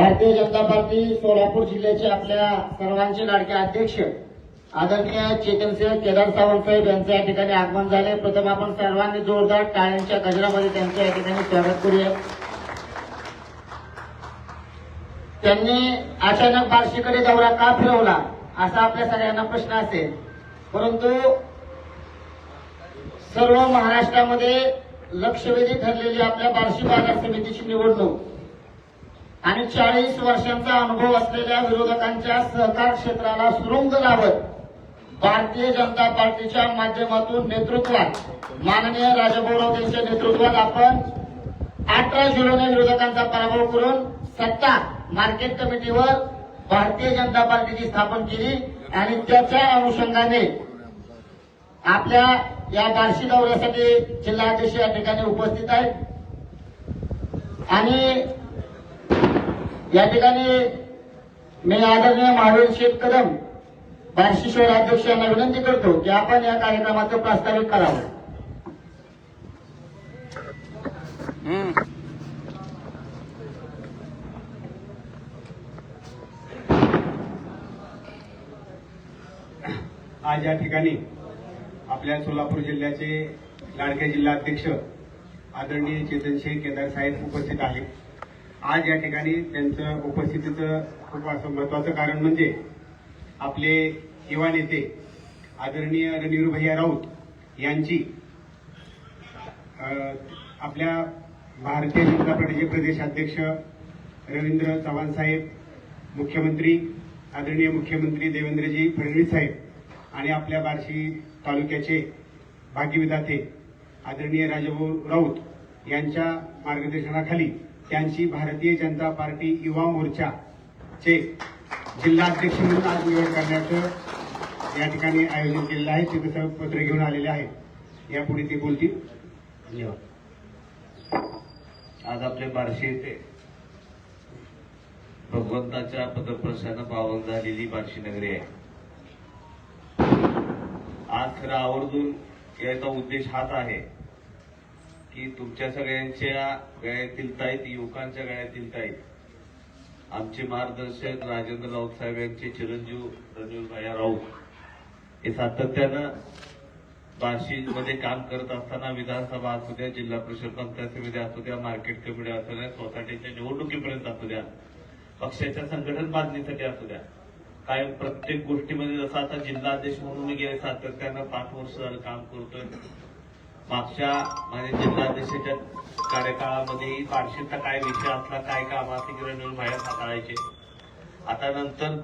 Bharatiya Janata party Solapur जिल्ह्याचे आपल्या सर्वांचे लाडके अध्यक्ष आदरणीय चेतनसिंह केदार सावंत साहेब यांचे या ठिकाणी आगमन झाले। प्रथम आपण सर्वांनी जोरदार टाळ्यांच्या गजरामध्ये त्यांचं या ठिकाणी स्वागत करूया। त्यांनी अचानक बार्शीकडे दौरा का फिरवला असा आपल्या सगळ्यांना प्रश्न असेल, परंतु सर्व महाराष्ट्रामध्ये लक्षवेधी ठरलेली आपल्या बार्शी बाजार समितीची निवडणूक आणि 40 वर्षांचा अनुभव असलेल्या विरोधकांच्या सहकार क्षेत्राला सुरुंग लावत भारतीय जनता पार्टीच्या माध्यमातून नेतृत्वात माननीय राजाभाऊ यांच्या नेतृत्वात आपण 18 जुलैने विरोधकांचा पराभव करून सत्ता मार्केट कमिटीवर भारतीय जनता पार्टीची स्थापन केली आणि त्याच्या अनुषंगाने आपल्या या बार्शी दौऱ्यासाठी जिल्हाध्यक्ष या ठिकाणी उपस्थित आहेत आणि या ठिकाणी मी आदरणीय महावीर शेठ कदम बार्शी शहर अध्यक्ष यांना विनंती करतो की आपण या कार्यक्रमाचं प्रास्ताविक करावं। आज या ठिकाणी आपल्या सोलापूर जिल्ह्याचे लाडके जिल्हाध्यक्ष आदरणीय चेतनसिंह केदार साहेब उपस्थित आहेत। आज या ठिकाणी त्यांचं उपस्थितीचं खूप असं महत्वाचं कारण म्हणजे आपले युवा नेते आदरणीय रणवीर भैया राऊत यांची आपल्या भारतीय जनता पार्टीचे प्रदेशाध्यक्ष रवींद्र चव्हाण साहेब, मुख्यमंत्री आदरणीय मुख्यमंत्री देवेंद्रजी फडणवीस साहेब आणि आपल्या बार्शी तालुक्याचे भाग्यविधाते आदरणीय राजाभाऊ राऊत यांच्या मार्गदर्शनाखाली त्यांची भारतीय जनता पार्टी युवा मोर्चाचे जिल्हाध्यक्ष म्हणून आज निवड करण्याचं या ठिकाणी आयोजन केलेलं आहे। ते तसं पत्र घेऊन आलेले आहेत। यापुढे ते बोलतील। धन्यवाद। आज आपल्या बार्शी येथे भगवंताच्या पदस्पर्शानं पावन झालेली बार्शी नगरी आहे। आज खरं आवर्जून याचा उद्देश हाच आहे की तुमच्या सगळ्यांच्या गळ्यातील ताईत, युवकांच्या गळ्यातील ताईत आमचे मार्गदर्शक राजेंद्र राऊत साहेब यांचे चिरंजीव रणवीर भैया राऊत हे सातत्यानं बार्शीमध्ये काम करत असताना विधानसभा असू द्या, जिल्हा परिषद पंचायत समिती असू द्या, मार्केट कमिटी असू द्या, सोसायटीच्या निवडणुकीपर्यंत असू द्या, पक्षाच्या संघटन बांधणीसाठी असू द्या, कायम प्रत्येक गोष्टीमध्ये जसं आता जिल्हाध्यक्ष म्हणून मी गेले सातत्यानं 5 वर्ष झालं काम करतोय। मागच्या माझ्या जिल्हाध्यक्षाच्या कार्यकाळामध्ये बार्शीचा काय विषय असला, काय काम असले की रणवीर भाई हाताळायचे। आता नंतर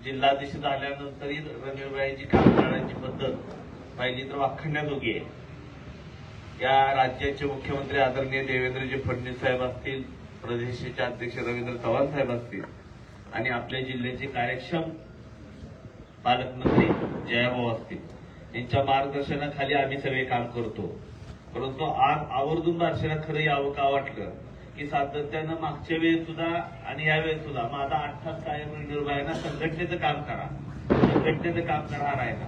जिल्हाध्यक्ष झाल्यानंतरही रणवीर भाईची काम करण्याची पद्धत पाहिली तर वाखाणण्याजोगी आहे। या राज्याचे मुख्यमंत्री आदरणीय देवेंद्रजी फडणवीस साहेब असतील, प्रदेशाचे अध्यक्ष रवींद्र चव्हाण साहेब असतील आणि आपल्या जिल्ह्याचे कार्यक्षम पालकमंत्री जयाभाऊ असतील, यांच्या मार्गदर्शनाखाली आम्ही सगळे काम करतो। परंतु आज आवर्जून बार्शीला खरं यावं का वाटलं की सातत्यानं मागच्या वेळेस सुद्धा आणि यावेळेस सुद्धा माझा 8 कायम रणवीर भाईंना संघटनेचं काम करा, संघटनेचं काम करा राहिला।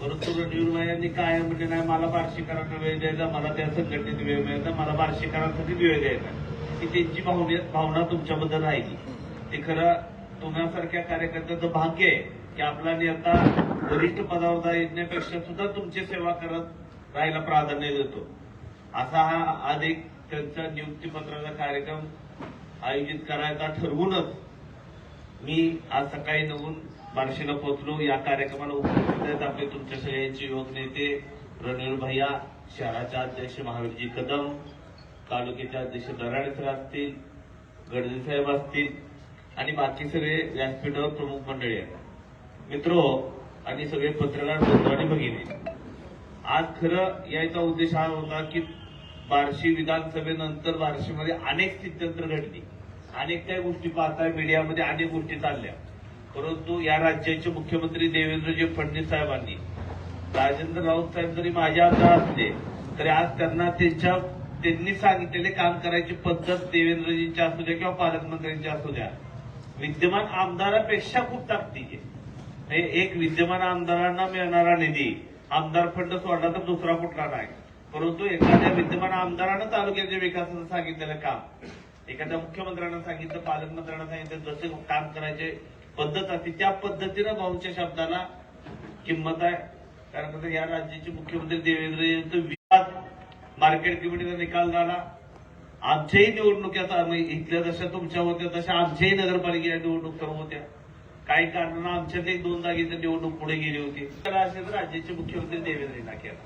परंतु रणवीर भाईंनी काय म्हणजे नाही मला बार्शीकरांना वेळ द्यायचा, मला त्या संघटनेत वेळ मिळायचा, मला बार्शीकरांसाठी वेळ द्यायचा, की त्यांची भावना तुमच्याबद्दल राहिली। ते खरं तुम्हासारख्या कार्यकर्त्याचं भाग्य आहे की आपला नेता वरिष्ठ पदावर येण्यापेक्षा सुद्धा तुमची सेवा करत राहायला प्राधान्य देतो। असा हा आज एक त्यांचा नियुक्तीपत्राचा कार्यक्रम आयोजित करायचा ठरवूनच मी आज सकाळी निघून बार्शीला पोहोचलो। या कार्यक्रमाला उपस्थित आहेत आपले तुमच्या सगळ्यांचे युवक नेते रणवीर भैया, शहराचे अध्यक्ष महावीरजी कदम, तालुक्याचे अध्यक्ष दराडे सर असतील, गडजे साहेब असतील आणि बाकी सगळे व्यासपीठावर प्रमुख मंडळी आहेत। मित्रो आणि सगळे पत्रकार बंधू आणि भगिनी, आज खरं याचा उद्देश हा होता की बार्शी विधानसभेनंतर बार्शीमध्ये अनेक स्थित्यंतर घडली, अनेक काही गोष्टी पाहताय मीडियामध्ये, अनेक गोष्टी चालल्या। परंतु या राज्याचे मुख्यमंत्री देवेंद्रजी फडणवीस साहेबांनी, राजेंद्र राऊत साहेब जरी माझे आमदार असले तरी आज त्यांनी सांगितलेले काम करायची पद्धत देवेंद्रजींची असू द्या किंवा पालकमंत्र्यांची असू द्या, विद्यमान आमदारापेक्षा खूप ताकदीची आहे। एक विद्यमान आमदारांना मिळणारा निधी आमदार फंड सोडला तर दुसरा कुठला नाही, परंतु एखाद्या विद्यमान आमदारानं तालुक्याच्या विकासाचं सांगितलेलं काम एखाद्या मुख्यमंत्र्यांना सांगितलं, पालकमंत्र्यांना सांगितलं, जसे काम करायचे पद्धत असते त्या पद्धतीनं भाऊच्या शब्दाला किंमत आहे. कारण कसं या राज्याचे मुख्यमंत्री देवेंद्र यांचं विवाद मार्केट कमिटीचा निकाल झाला. आमच्याही निवडणुकीचा इथल्या जशा तुमच्या होत्या तशा आमच्याही नगरपालिकेच्या निवडणूक सर्व होत्या. काही कारणानं आमच्यातही 2 जागेची निवडणूक पुढे गेली होती. त्याला असेल राज्याचे मुख्यमंत्री देवेंद्रना केला,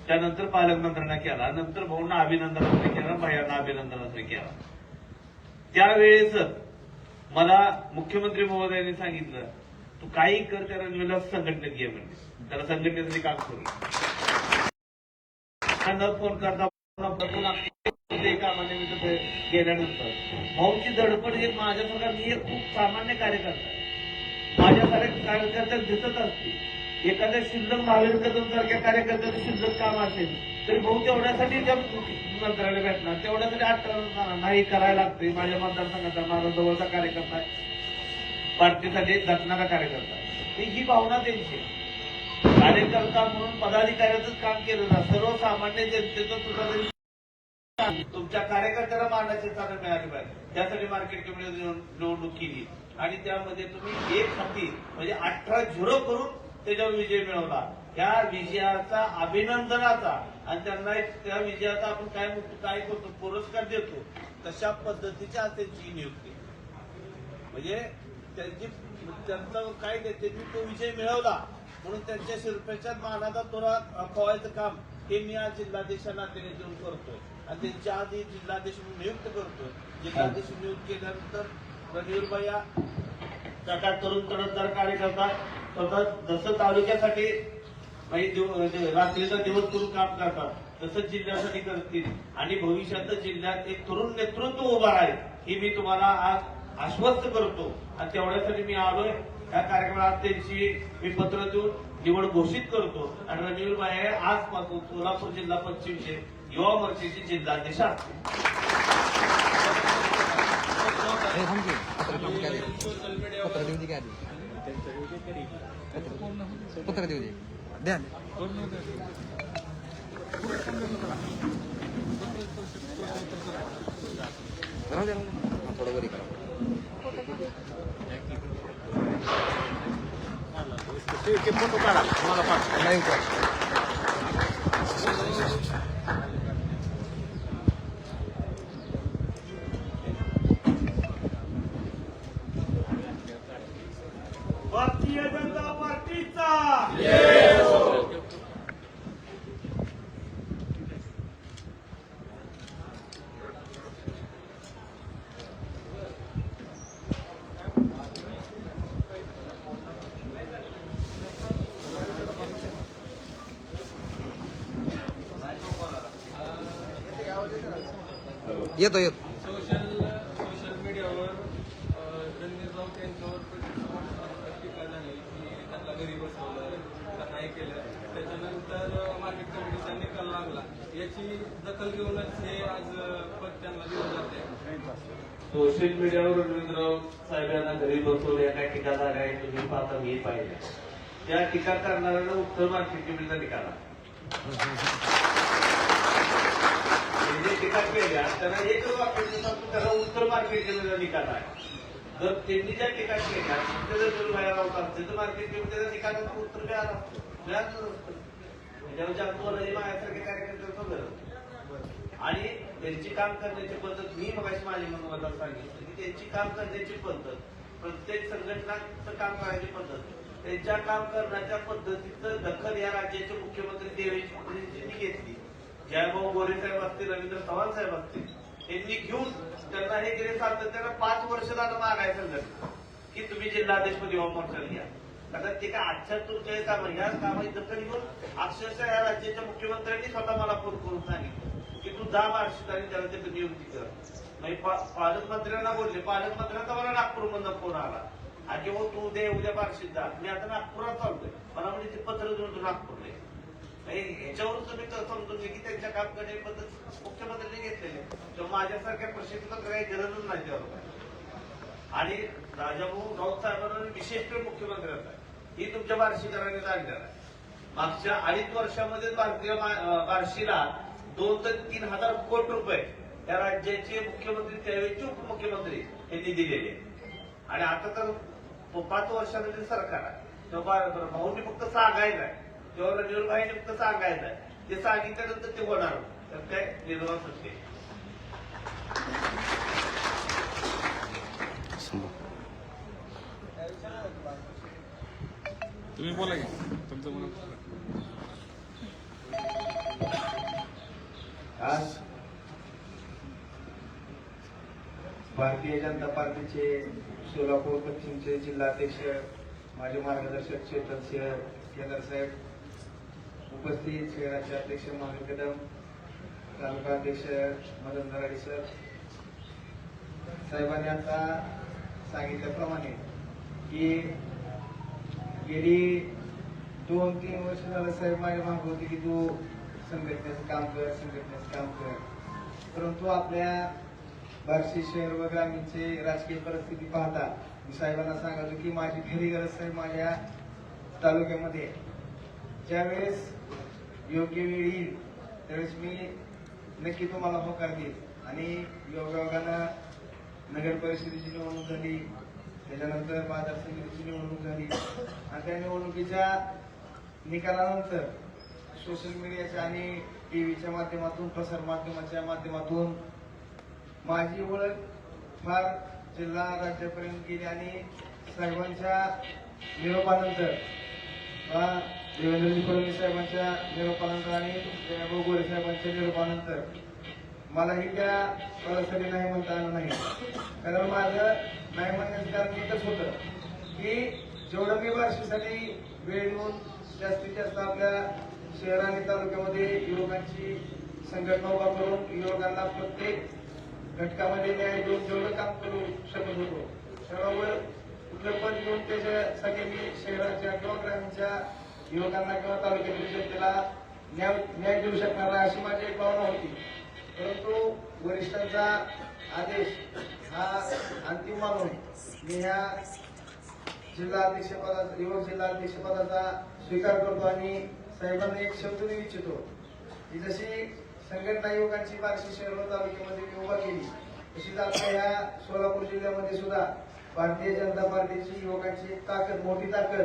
त्यानंतर पालकमंत्र्यांना केला, नंतर भाऊंना अभिनंदनाचा केला, भैयांना अभिनंदनाचा केला. त्यावेळेस मला मुख्यमंत्री महोदयांनी सांगितलं, तू काही कर, त्या रणवीरला संघटनेत घे म्हणजे, त्याला संघटनेसाठी काम करू. फोन करता कामानिमित्त गेल्यानंतर भाऊची धडपड हे माझ्यासारखा मी एक खूप सामान्य कार्यकर्ता आहे. माझ्यासारख्या कार्यकर्त्याला दिसत असते. एखाद्या शिल्लक महावीर कदम सारख्या कार्यकर्त्याचं शिल्लक काम असेल तरी भाऊ तेवढ्यासाठी ज्या मंत्र्याला भेटणार तेवढ्यासाठी 18 नाही करायला लागते. माझ्या मतदारसंघाचा माझा जवळचा कार्यकर्ता आहे, पार्टीसाठी झटणारा कार्यकर्ता आहे. ही भावना त्यांची कार्यकर्ता म्हणून पदाधिकाऱ्याचंच काम केलं ना, सर्वसामान्य जनतेचं सुद्धा तुमच्या कार्यकर्त्याला मारण्याची स्थानं मिळाली पाहिजे. त्यासाठी मार्केट कमिटीने निवडणूक केली आणि त्यामध्ये तुम्ही एक हाती म्हणजे 18-0 करून त्याच्यावर विजय मिळवला. त्या विजयाचा अभिनंदनाचा आणि त्यांना त्या विजयाचा आपण काय करतो पुरस्कार देतो तशा पद्धतीची आज त्यांची नियुक्ती म्हणजे त्यांचं काय देते तो विजय मिळवला म्हणून त्यांच्या शिल्पाच्या मानाचा तोरा खवायचं काम हे मी आज जिल्हाधीशांना नात्याने देऊन करतोय आणि त्यांच्या आधी जिल्हाधीश नियुक्त करतोय. जिल्हाधीश नियुक्त केल्यानंतर रणवीरबाई त्या तरुण तडफदार कार्यकर्ता स्वतः जसं तालुक्यासाठी रात्रीचा दिवस करून काम करतात तसंच जिल्ह्यासाठी करतील आणि भविष्यात जिल्ह्यात एक तरुण नेतृत्व उभा आहे ही मी तुम्हाला आज आश्वस्त करतो. आणि तेवढ्यासाठी मी आलोय. या कार्यक्रमात त्यांची मी पत्र देऊन निवड घोषित करतो आणि रणवीरबाई आजपासून सोलापूर जिल्हा पश्चिमचे युवा मोर्चाचे जिल्हाध्यक्ष असतील. पत्र देऊ दे द्या थोडं वरी करा. फोटो काढा मला पाठवा. भारतीय जनता पार्टीचा येतो सोशल मीडियावर रणवीर राऊत यांच्यावर टीका झाली की त्यांना घरी बसवलं, त्यांना हे केलं. त्याच्यानंतर मार्केट कमिटीचा निकाल लागला. याची दखल घेऊनच हे आज पद त्यांना दिलं जाते. सोशल मीडियावर रवींद्रराव साहेबांना घरी बसवल्या काय टीका झाल्या आहे तुम्ही पाहता मी पाहिजे. त्या टीका करणाऱ्यांना उत्तर मार्केट कमिटीचा निकाल टीका केल्या त्यांना एक वाक्य त्याला उत्तर मार्केट कमिटीचा निकाल आहे. जर त्यांनी ज्या टीका केल्या जर बाहेर राहत असते तर मार्केट कमिटीचा निकालाचं उत्तर मिळालं असतं त्याच्यावर माझ्यासारखे कार्यकर्ते गरज आणि त्यांची काम करण्याची पद्धत मी मगाशी माझी मला सांगितलं की त्यांची काम करण्याची पद्धत प्रत्येक संघटनाचं काम करायची पद्धत त्यांच्या काम करण्याच्या पद्धतीचं दखल या राज्याचे मुख्यमंत्री देवेंद्रजींनी घेतली. जयभाऊ गोरे साहेब असतील, रवींद्र चव्हाण साहेब असतील यांनी घेऊन त्यांना हे गेले सातत्यानं 5 वर्ष झालं मागायचं की तुम्ही जिल्हाध्यक्षपदी युवा मोर्चाला घ्या. कारण ते काय आजच्या तुमच्या काम ह्या कामाची दखल घेऊन अक्षरशः या राज्याच्या मुख्यमंत्र्यांनी स्वतः मला फोन करून सांगितलं की तू 10 मार्च तारीख त्याला तिथे नियुक्ती कर. म्हणजे पालकमंत्र्यांना बोलले, पालकमंत्र्यांचा मला नागपूरमधून फोन आला आणि हो तू उद्या बार्शीत जा. मी आता नागपुरात चालतोय. मला म्हणजे ते पत्र देऊन तू नागपूरला ह्याच्यावरून तुम्ही समजून घे की त्यांच्या काम करण्याची पद्धत मुख्यमंत्र्यांनी घेतलेली तर माझ्यासारख्या प्रशिक्षणात काही गरजच नाही त्यावर. आणि राजाभाऊ राऊत साहेबांना विशेष मुख्यमंत्र्यांचा ही तुमच्या बार्शीकरांनी लागणार आहे. मागच्या 2.5 वर्षामध्ये बार्शीला 2 ते 3 हजार कोटी रुपये त्या राज्याचे मुख्यमंत्री त्यावेळेचे उपमुख्यमंत्री यांनी दिलेले. आणि आता तर 5 वर्षामध्ये सरकार आहे तेव्हा भाऊंनी फक्त सांगायचं आहे, तेव्हा रणवीर भाईने फक्त सांगायचं आहे, ते सांगितल्यानंतर ते होणार. तर काय निर्माण होते. तुम्ही बोला की तुमचं म्हणून. आज भारतीय जनता पार्टीचे सोलापूर पश्चिमचे जिल्हाध्यक्ष माजी मार्गदर्शक चेतन सिंह केदार साहेब, उपस्थित शहराचे अध्यक्ष महावीर कदम, तालुका अध्यक्ष मदन दराडे सर, साहेबांनी आता सांगितल्याप्रमाणे की गेली 2-3 वर्ष झालं साहेब माझ्या मागे होते की तू संघटनेचं काम कर. परंतु आपल्या बार्शी शहर व ग्रामीणचे राजकीय परिस्थिती पाहता मी साहेबांना सांगायचो की माझी खरी गरज साहेब माझ्या तालुक्यामध्ये ज्यावेळेस योग्य वेळ येईल त्यावेळेस मी नक्की तुम्हाला होकार देईल. आणि योगायोगानं नगर परिषदेची निवडणूक झाली, त्याच्यानंतर बाजार समितीची निवडणूक झाली आणि त्या निवडणुकीच्या निकालानंतर सोशल मीडियाच्या आणि टीव्हीच्या माध्यमातून, प्रसार माध्यमाच्या माध्यमातून माझी ओळख फार जिल्हा राज्यापर्यंत गेली. आणि साहेबांच्या निरोपानंतर देवेंद्रजी फडणवीस साहेबांच्या निरोपानंतर आणि जयभाऊ गोरे साहेबांच्या निरोपानंतर मलाही त्या प्रवासाने नाही म्हणता आलं नाही. कारण माझं नाही म्हणण्याचं कारण एकच होतं की जेवढं मी बार्शीसाठी वेळ देऊन जास्तीत जास्त आपल्या शहर आणि तालुक्यामध्ये युवकांची संघटना उभा करून युवकांना प्रत्येक घटकामध्ये न्याय देऊन जेवढं काम करू शकत होतो तेवढं कुठलं पद घेऊन त्याच्यासाठी मी शहराच्या किंवा ग्रामीणच्या युवकांना किंवा तालुक्यातील जनतेला न्याय देऊ शकणार अशी माझी एक भावना होती. परंतु वरिष्ठांचा आदेश हा अंतिम मानून मी ह्या जिल्हाध्यक्षपदाचा, युवक जिल्हाध्यक्षपदाचा स्वीकार करतो. आणि साहेबांना एक शब्द देऊ इच्छितो की जशी संघटना युवकांची बार्शी शहर व तालुक्यामध्ये मी उभा केली तशीच आपल्या ह्या सोलापूर जिल्ह्यामध्ये सुद्धा भारतीय जनता पार्टीची युवकांची एक ताकद, मोठी ताकद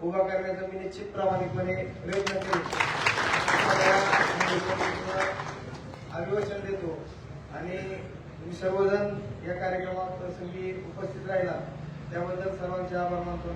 उभा करण्याचा मी निश्चित प्रामाणिकपणे प्रयत्न करेन, अभिवचन देतो. आणि तुम्ही सर्वजण या कार्यक्रमात प्रसंगी उपस्थित राहिला त्याबद्दल सर्वांचे आभार मानतो.